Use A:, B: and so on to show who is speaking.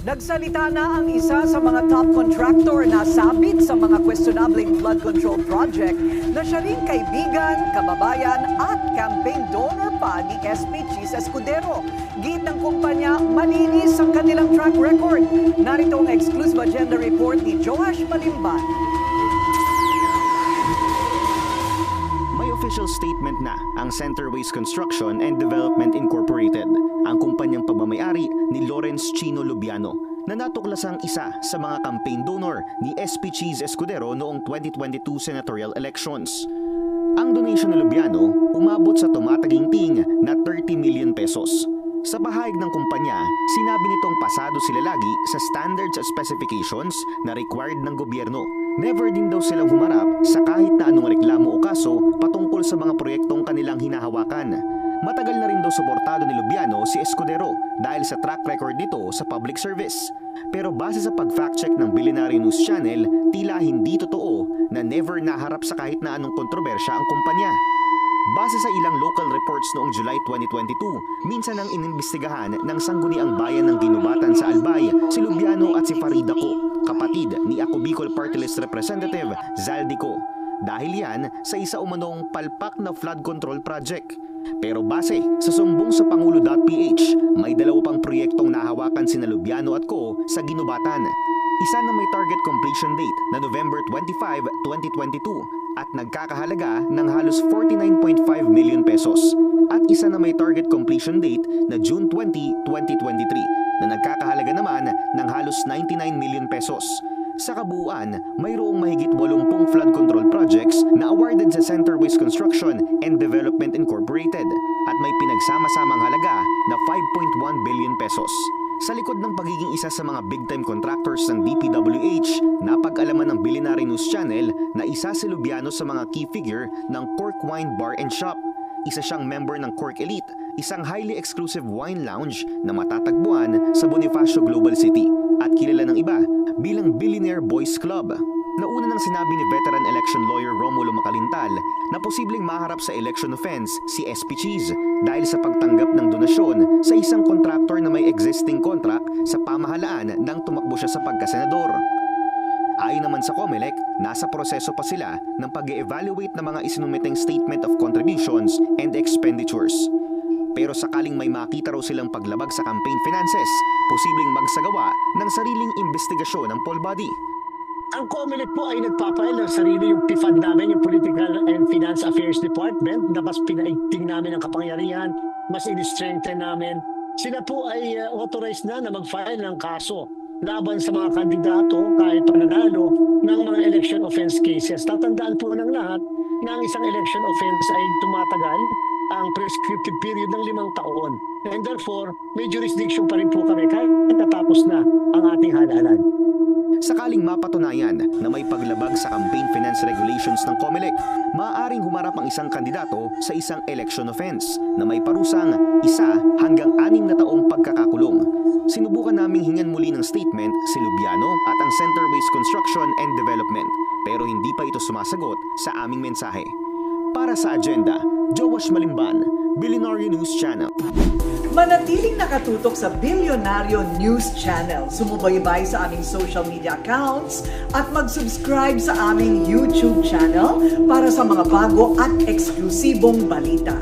A: Nagsalita na ang isa sa mga top contractor na sabit sa mga questionableng flood control project na siya rin kaibigan, kababayan at campaign donor pa ni SP Cheese Escudero. Git ng kumpanya, malinis ang kanilang track record. Narito ang exclusive agenda report ni Joash Malimban.
B: Official statement na ang Centerways Construction and Development Incorporated, ang kumpanyang pagmamayari ni Lawrence Chino Lubiano, na natuklasang isa sa mga campaign donor ni SP Cheese Escudero noong 2022 senatorial elections. Ang donation ni Lubiano umabot sa tumataginting na 30 million pesos. Sa pahayag ng kumpanya, sinabi nitong pasado sila lagi sa standards at specifications na required ng gobyerno. Never din daw silang humarap sa kahit na anong reklamo o kaso patungkol sa mga proyektong kanilang hinahawakan. Matagal na rin daw suportado ni Lubiano si Escudero dahil sa track record nito sa public service. Pero base sa pag-fact check ng Billionaire News Channel, tila hindi totoo na never naharap sa kahit na anong kontrobersya ang kumpanya. Base sa ilang local reports noong July 2022, minsan ang inimbestigahan ng Sangguniang Bayan ng Ginubatan sa Albay si Lubiano at si Farida Co, kapatid ni Ako Bicol Party List Representative Zaldi Co, dahil yan sa isa umanong palpak na flood control project. Pero base sa sumbong sa Pangulo.ph, may dalawa pang proyektong nahawakan sina Lubiano at Co sa Ginubatan. Isa na may target completion date na November 25, 2022 at nagkakahalaga ng halos 49.5 million pesos. At isa na may target completion date na June 20, 2023 na nagkakahalaga naman ng halos 99 million pesos. Sa kabuuan, mayroong mahigit 80 flood control projects na awarded sa Centerways Construction and Development Incorporated at may pinagsama-samang halaga na 5.1 billion pesos. Sa likod ng pagiging isa sa mga big-time contractors ng DPWH, napag-alaman ng Billionaire News Channel na isa si Lubiano sa mga key figure ng Cork Wine Bar and Shop. Isa siyang member ng Cork Elite, isang highly exclusive wine lounge na matatagpuan sa Bonifacio Global City at kilala ng iba bilang Billionaire Boys Club. Nauna nang sinabi ni veteran election lawyer Romulo Macalintal na posibleng maharap sa election offense si SP Cheese dahil sa pagtanggap ng donasyon sa isang kontraktor na may existing contract sa pamahalaan nang tumakbo siya sa pagkasenador. Ayon naman sa COMELEC, nasa proseso pa sila ng pag-e-evaluate ng mga isinumiteng statement of contributions and expenditures. Pero sakaling may makita raw silang paglabag sa campaign finances, posibleng magsagawa ng sariling investigasyon ng poll body.
C: Ang COMELEC po ay nagpapail ng sarili yung PFAD namin, yung Political and Finance Affairs Department, na mas pinaigting namin ang kapangyarihan, mas in-strengthen namin. Sila po ay authorized na mag-file ng kaso laban sa mga kandidato kahit pananalo ng mga election offense cases. Tatandaan po ng lahat na ang isang election offense ay tumatagal ang prescriptive period ng 5 taon. And therefore, may jurisdiction pa rin po kami kahit natapos na ang ating halalan.
B: Sakaling mapatunayan na may paglabag sa campaign finance regulations ng COMELEC, maaaring humarap ang isang kandidato sa isang election offense na may parusang 1 hanggang 6 na taong pagkakakulong. Sinubukan naming hingan muli ng statement si Lubiano at ang Centerways Construction and Development, pero hindi pa ito sumasagot sa aming mensahe. Para sa agenda, Joash Malimban, Billionaire News Channel.
A: Manatiling nakatutok sa Billionaire News Channel. Sumubaybay sa aming social media accounts at mag-subscribe sa aming YouTube channel para sa mga bago at eksklusibong balita.